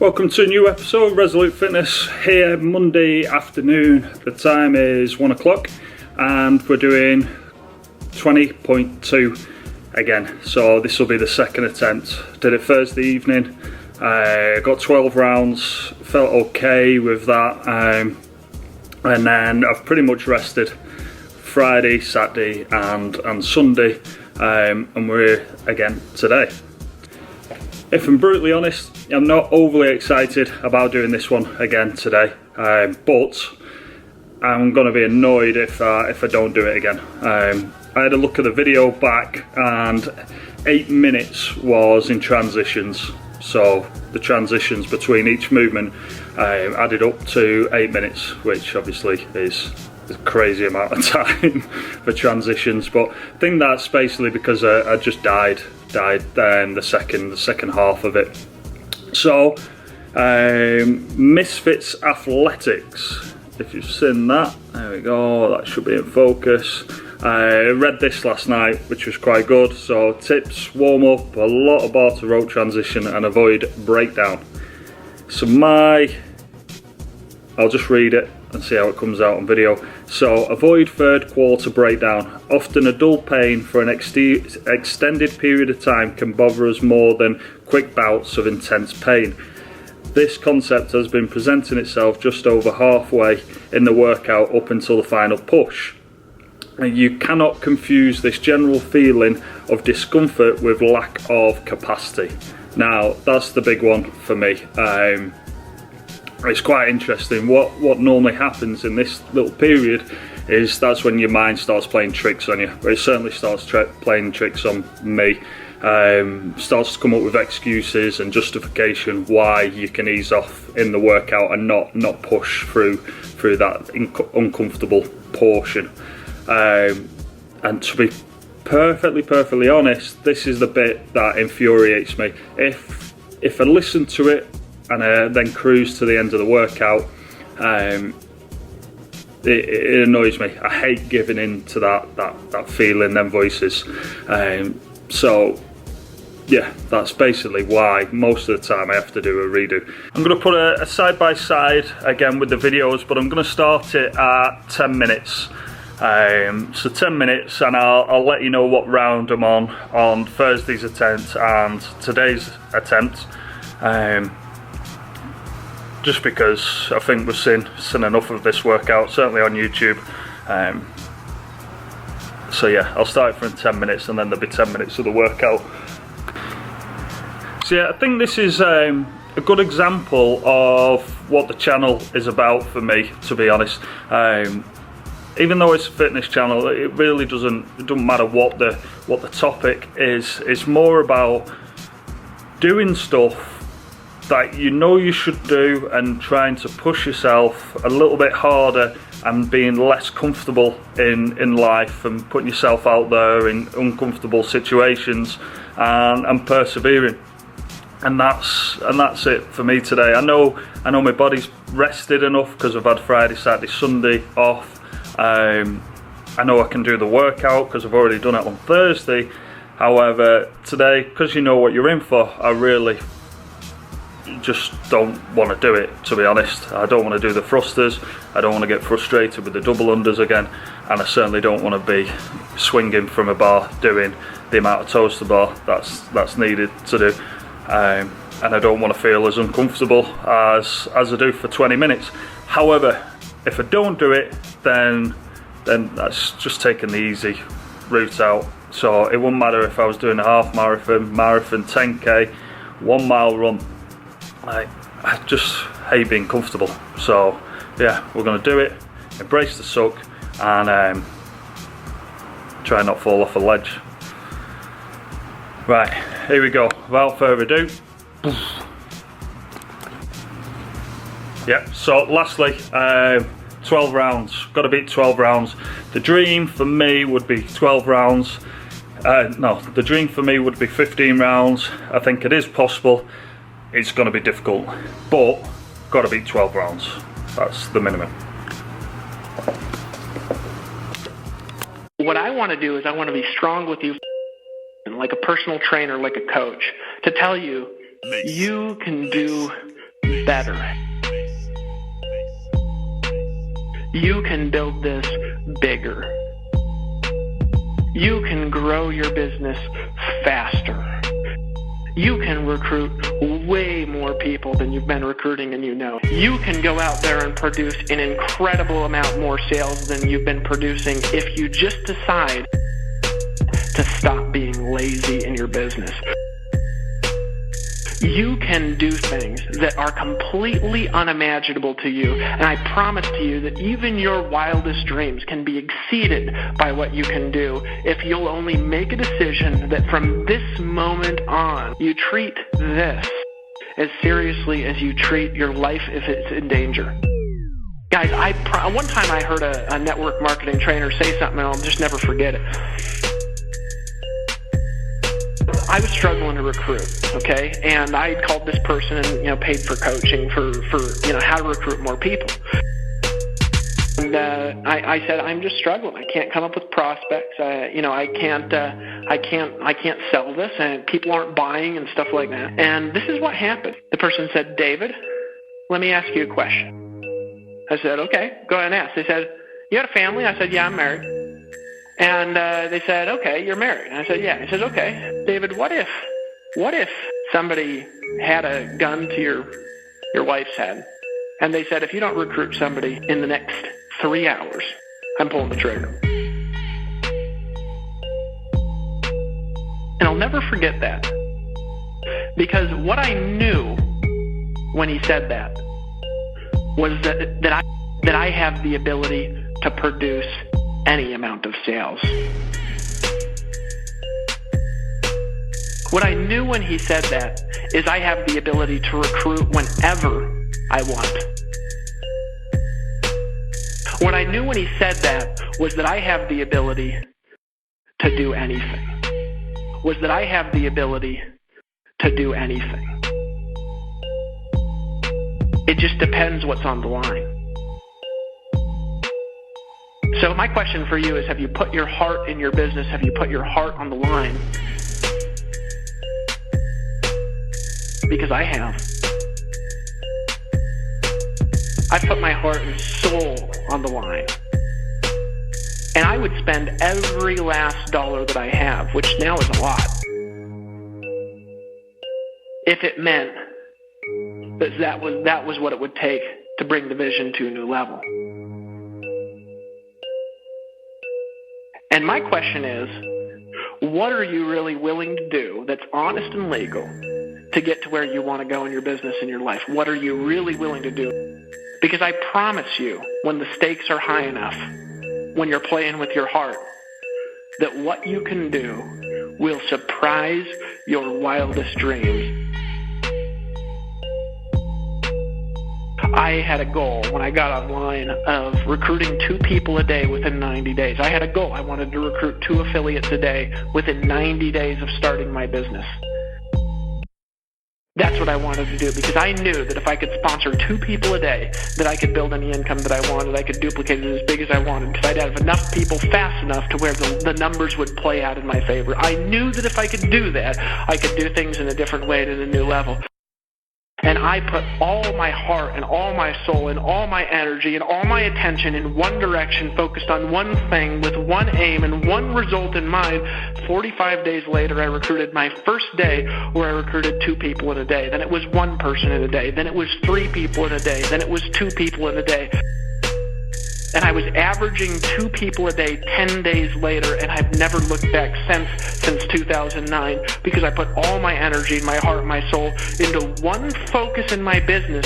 Welcome to a new episode of Resolute Fitness here Monday afternoon. The time is 1 o'clock and we're doing 20.2 again. So this will be the second attempt. Did it Thursday evening, got 12 rounds, felt okay with that, and then I've pretty much rested Friday, Saturday and Sunday, and we're again today. If I'm brutally honest, I'm not overly excited about doing this one again today, but I'm going to be annoyed if I don't do it again. I had a look at the video back and 8 minutes was in transitions, so the transitions between each movement added up to 8 minutes, which obviously is a crazy amount of time for transitions, but I think that's basically because I just died the second half of it. So Misfits Athletics, if you've seen that, there we go, that should be in focus. I read this last night, which was quite good. So tips: warm up, a lot of bar to rope transition and avoid breakdown. So I'll just read it and see how it comes out on video. So avoid third quarter breakdown. Often a dull pain for an extended period of time can bother us more than quick bouts of intense pain. This concept has been presenting itself just over halfway in the workout up until the final push. And you cannot confuse this general feeling of discomfort with lack of capacity. Now that's the big one for me. It's quite interesting. What normally happens in this little period is that's when your mind starts playing tricks on you. It certainly starts playing tricks on me. Starts to come up with excuses and justification why you can ease off in the workout and not push through that uncomfortable portion. And to be perfectly honest, this is the bit that infuriates me. If I listen to it and then cruise to the end of the workout, it annoys me. I hate giving in to that feeling, them voices. So yeah, that's basically why most of the time I have to do a redo. I'm going to put a side by side again with the videos, but I'm going to start it at 10 minutes. So 10 minutes, and I'll let you know what round I'm on Thursday's attempt and today's attempt. Just because I think we've seen enough of this workout, certainly on YouTube. So yeah, I'll start it for 10 minutes and then there'll be 10 minutes of the workout. So yeah, I think this is a good example of what the channel is about for me, to be honest. Even though it's a fitness channel, it really doesn't matter what the topic is. It's more about doing stuff that you know you should do and trying to push yourself a little bit harder and being less comfortable in life and putting yourself out there in uncomfortable situations and persevering. And that's it for me today. I know my body's rested enough because I've had Friday, Saturday, Sunday off. I know I can do the workout because I've already done it on Thursday. However, today, because you know what you're in for, I really just don't want to do it, to be honest. I don't want to do the thrusters. I don't want to get frustrated with the double unders again, and I certainly don't want to be swinging from a bar doing the amount of toes to bar that's needed to do, and I don't want to feel as uncomfortable as I do for 20 minutes. However, if I don't do it, then that's just taking the easy route out. So it wouldn't matter if I was doing a half marathon, 10k, 1 mile run. I just hate being comfortable. So yeah, we're going to do it, embrace the suck, and try not fall off a ledge. Right, here we go. Without further ado. Yeah, so lastly, 12 rounds. Got to beat 12 rounds. The dream for me would be 12 rounds. The dream for me would be 15 rounds. I think it is possible. It's going to be difficult, but got to beat 12 rounds. That's the minimum. What I want to do is I want to be strong with you, like a personal trainer, like a coach, to tell you you can do better. You can build this bigger. You can grow your business faster. You can recruit way more people than you've been recruiting and you know. You can go out there and produce an incredible amount more sales than you've been producing if you just decide to stop being lazy in your business. You can do things that are completely unimaginable to you, and I promise to you that even your wildest dreams can be exceeded by what you can do if you'll only make a decision that from this moment on, you treat this as seriously as you treat your life if it's in danger. Guys, one time I heard a network marketing trainer say something, and I'll just never forget it. I was struggling to recruit, okay, and I had called this person and paid for coaching for how to recruit more people. And I said, I'm just struggling. I can't come up with prospects. I can't sell this, and people aren't buying and stuff like that. And this is what happened. The person said, David, let me ask you a question. I said, okay, go ahead and ask. They said, you got a family? I said, yeah, I'm married. And they said, okay, you're married. And I said, yeah. He says, okay, David, what if somebody had a gun to your wife's head, and they said, if you don't recruit somebody in the next 3 hours, I'm pulling the trigger. And I'll never forget that, because what I knew when he said that was that I have the ability to produce any amount of sales. What I knew when he said that is I have the ability to recruit whenever I want. What I knew when he said that was that I have the ability to do anything. Was that I have the ability to do anything. It just depends what's on the line. So my question for you is, have you put your heart in your business? Have you put your heart on the line? Because I have. I've put my heart and soul on the line. And I would spend every last dollar that I have, which now is a lot, if it meant that was what it would take to bring the vision to a new level. And my question is, what are you really willing to do that's honest and legal to get to where you want to go in your business and your life? What are you really willing to do? Because I promise you, when the stakes are high enough, when you're playing with your heart, that what you can do will surprise your wildest dreams. I had a goal when I got online of recruiting 2 people a day within 90 days. I had a goal. I wanted to recruit 2 affiliates a day within 90 days of starting my business. That's what I wanted to do, because I knew that if I could sponsor 2 people a day, that I could build any income that I wanted. I could duplicate it as big as I wanted, because I'd have enough people fast enough to where the numbers would play out in my favor. I knew that if I could do that, I could do things in a different way at a new level. And I put all my heart and all my soul and all my energy and all my attention in one direction, focused on one thing with one aim and one result in mind. 45 days later, I recruited my first day where I recruited 2 people in a day. Then it was 1 person in a day. Then it was 3 people in a day. Then it was 2 people in a day. And I was averaging 2 people a day 10 days later, and I've never looked back since 2009, because I put all my energy, my heart, my soul into one focus in my business,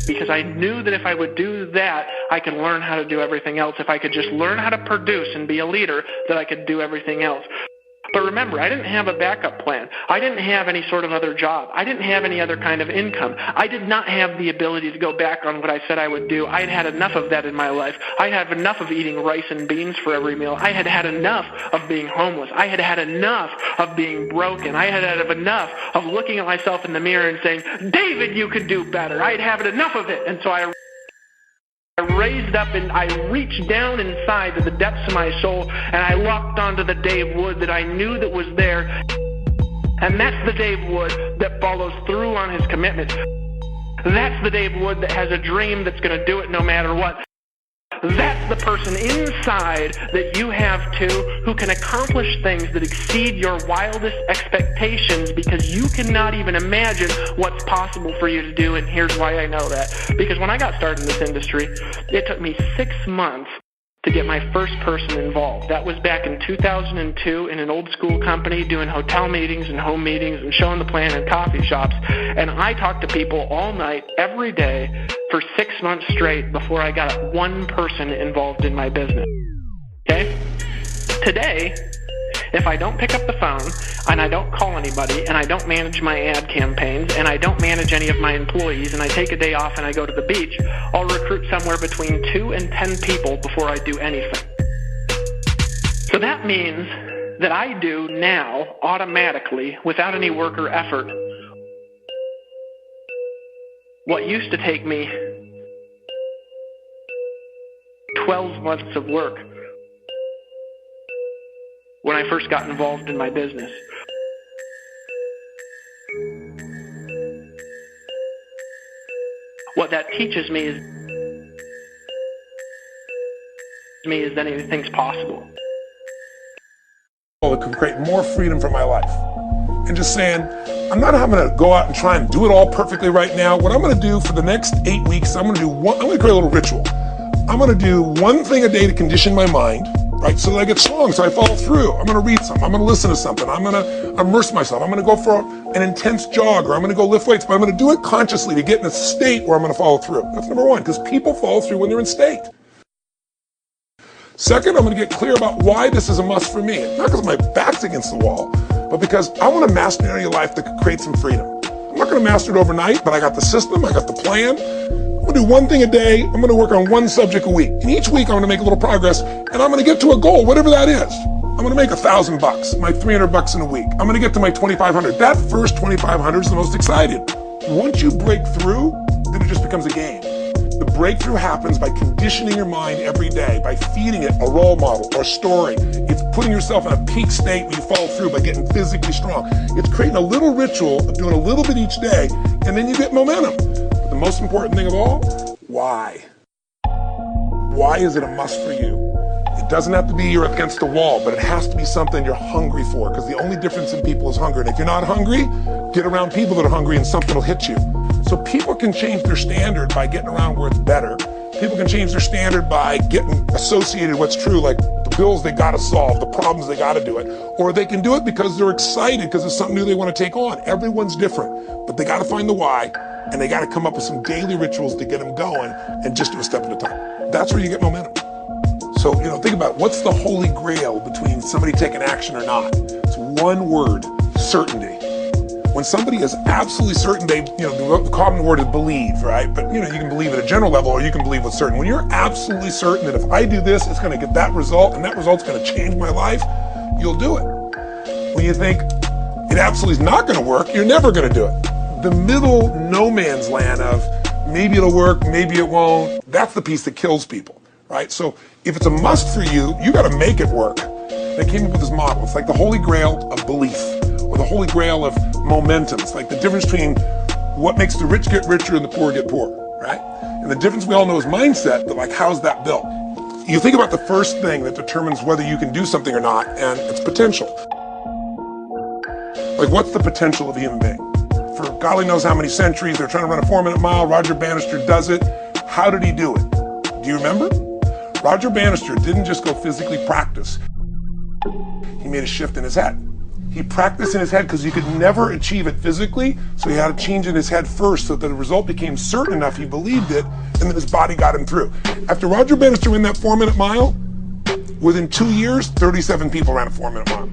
because I knew that if I would do that, I could learn how to do everything else. If I could just learn how to produce and be a leader, that I could do everything else. But remember, I didn't have a backup plan. I didn't have any sort of other job. I didn't have any other kind of income. I did not have the ability to go back on what I said I would do. I had had enough of that in my life. I had enough of eating rice and beans for every meal. I had had enough of being homeless. I had had enough of being broken. I had had enough of looking at myself in the mirror and saying, David, you could do better. I had had enough of it. And so I raised up and I reached down inside to the depths of my soul, and I locked onto the Dave Wood that I knew that was there. And that's the Dave Wood that follows through on his commitments. That's the Dave Wood that has a dream that's going to do it no matter what. That's the person inside that you have too, who can accomplish things that exceed your wildest expectations because you cannot even imagine what's possible for you to do. And here's why I know that. Because when I got started in this industry, it took me 6 months to get my first person involved. That was back in 2002 in an old school company doing hotel meetings and home meetings and showing the plan in coffee shops. And I talked to people all night, every day, for 6 months straight before I got one person involved in my business. Okay? Today, if I don't pick up the phone and I don't call anybody and I don't manage my ad campaigns and I don't manage any of my employees and I take a day off and I go to the beach, I'll recruit somewhere between 2 and 10 people before I do anything. So that means that I do now automatically, without any work or effort, what used to take me 12 months of work when I first got involved in my business. What that teaches me is that anything's possible. It could create more freedom for my life. And just saying, I'm not having to go out and try and do it all perfectly right now. What I'm going to do for the next 8 weeks, I'm going to create a little ritual. I'm going to do one thing a day to condition my mind, right? So that I get strong, so I follow through. I'm going to read something. I'm going to listen to something. I'm going to immerse myself. I'm going to go for an intense jog, or I'm going to go lift weights, but I'm going to do it consciously to get in a state where I'm going to follow through. That's number one, because people follow through when they're in state. Second, I'm going to get clear about why this is a must for me. Not because my back's against the wall, but because I want to master an area of life that could create some freedom. I'm not going to master it overnight, but I got the system, I got the plan. I'm going to do one thing a day. I'm going to work on one subject a week. And each week I'm going to make a little progress, and I'm going to get to a goal, whatever that is. I'm going to make $1,000, my $300 in a week. I'm going to get to my 2,500. That first 2,500 is the most exciting. Once you break through, then it just becomes a game. The breakthrough happens by conditioning your mind every day, by feeding it a role model or a story. It's putting yourself in a peak state where you follow through by getting physically strong. It's creating a little ritual of doing a little bit each day, and then you get momentum. But the most important thing of all, why? Why is it a must for you? It doesn't have to be you're against the wall, but it has to be something you're hungry for, because the only difference in people is hunger. And if you're not hungry, get around people that are hungry and something will hit you. So people can change their standard by getting around where it's better. People can change their standard by getting associated with what's true, like the bills they gotta solve, the problems they gotta do it. Or they can do it because they're excited because it's something new they wanna take on. Everyone's different, but they gotta find the why, and they gotta come up with some daily rituals to get them going and just do a step at a time. That's where you get momentum. So, think about what's the holy grail between somebody taking action or not. It's one word, certainty. When somebody is absolutely certain, the common word is believe, right? But you can believe at a general level, or you can believe with certain. When you're absolutely certain that if I do this, it's going to get that result, and that result's going to change my life, you'll do it. When you think it absolutely is not going to work, you're never going to do it. The middle no man's land of maybe it'll work, maybe it won't, that's the piece that kills people, right? So if it's a must for you, you got to make it work. They came up with this model. It's like the holy grail of belief, or the holy grail of momentum. It's like the difference between what makes the rich get richer and the poor get poorer, right? And the difference we all know is mindset, but like, how's that built? You think about the first thing that determines whether you can do something or not, and it's potential. Like, what's the potential of a human being? For God only knows how many centuries, they're trying to run a 4-minute mile. Roger Bannister does it. How did he do it? Do you remember? Roger Bannister didn't just go physically practice. He made a shift in his head. He practiced in his head because he could never achieve it physically, so he had to change in his head first so that the result became certain enough he believed it, and then his body got him through. After Roger Bannister ran that 4-minute mile, within 2 years, 37 people ran a 4-minute mile,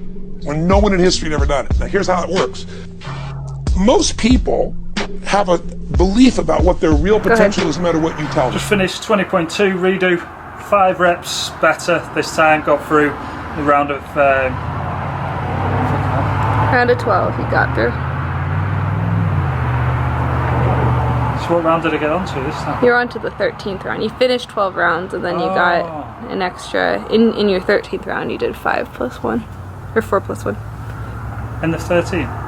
when no one in history had ever done it. Now here's how it works. Most people have a belief about what their real potential is no matter what you tell them. Just finished 20.2 redo, 5 reps better this time, got through the round of... Round of 12 you got through. So what round did I get onto this time? You're on to the 13th round. You finished 12 rounds and then you got an extra. In your 13th round you did 5 plus 1. Or 4 plus 1. And the 13th?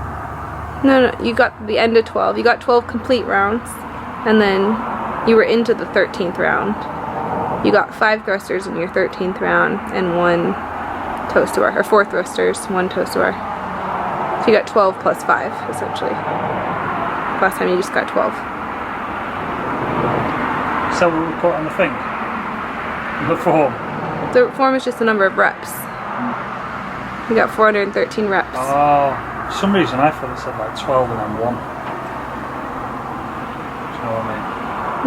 No, you got the end of 12. You got 12 complete rounds. and then you were into the 13th round. You got 5 thrusters in your 13th round and 1 toes to bar, or 4 thrusters, 1 toes to bar. So you got 12 plus 5, essentially. Last time you just got 12. Is that what we put on the thing? The form? The form is just the number of reps. You got 413 reps. Oh, for some reason I thought it said like 12 and then 1. Do you know what I mean?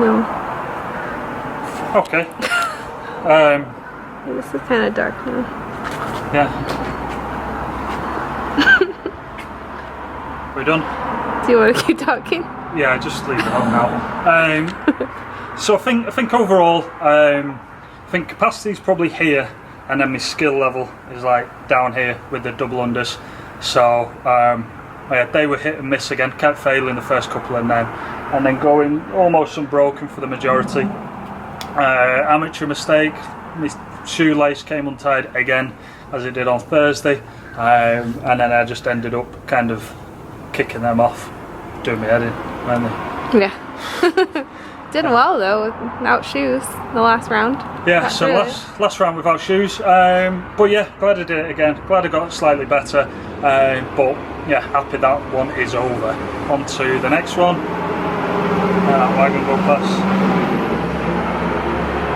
No. Okay. This is kind of dark now. Yeah. We done? Do you want to keep talking? Yeah, just leave it on now. So I think overall, I think capacity is probably here, and then my skill level is like down here with the double unders. So yeah, they were hit and miss again, kept failing the first couple and then going almost unbroken for the majority. Amateur mistake, my shoelace came untied again, as it did on Thursday, and then I just ended up kind of kicking them off, doing my head in, mainly. Yeah. Did well though, without shoes, the last round. Yeah, so last round without shoes, but yeah, glad I did it again, glad I got slightly better, but yeah, happy that one is over. On to the next one, wagon go class.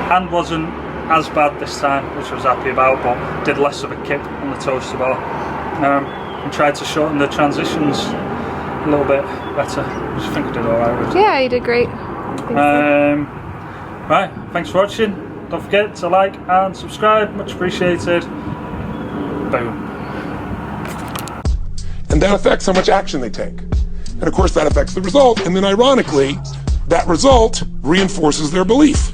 Hand wasn't as bad this time, which I was happy about, but did less of a kick on the toaster bar, and tried to shorten the transitions a little bit better, which I think I did alright with. Yeah, you did great. Right, thanks for watching. Don't forget to like and subscribe, much appreciated. Boom. And that affects how much action they take. And of course that affects the result, and then ironically, that result reinforces their belief.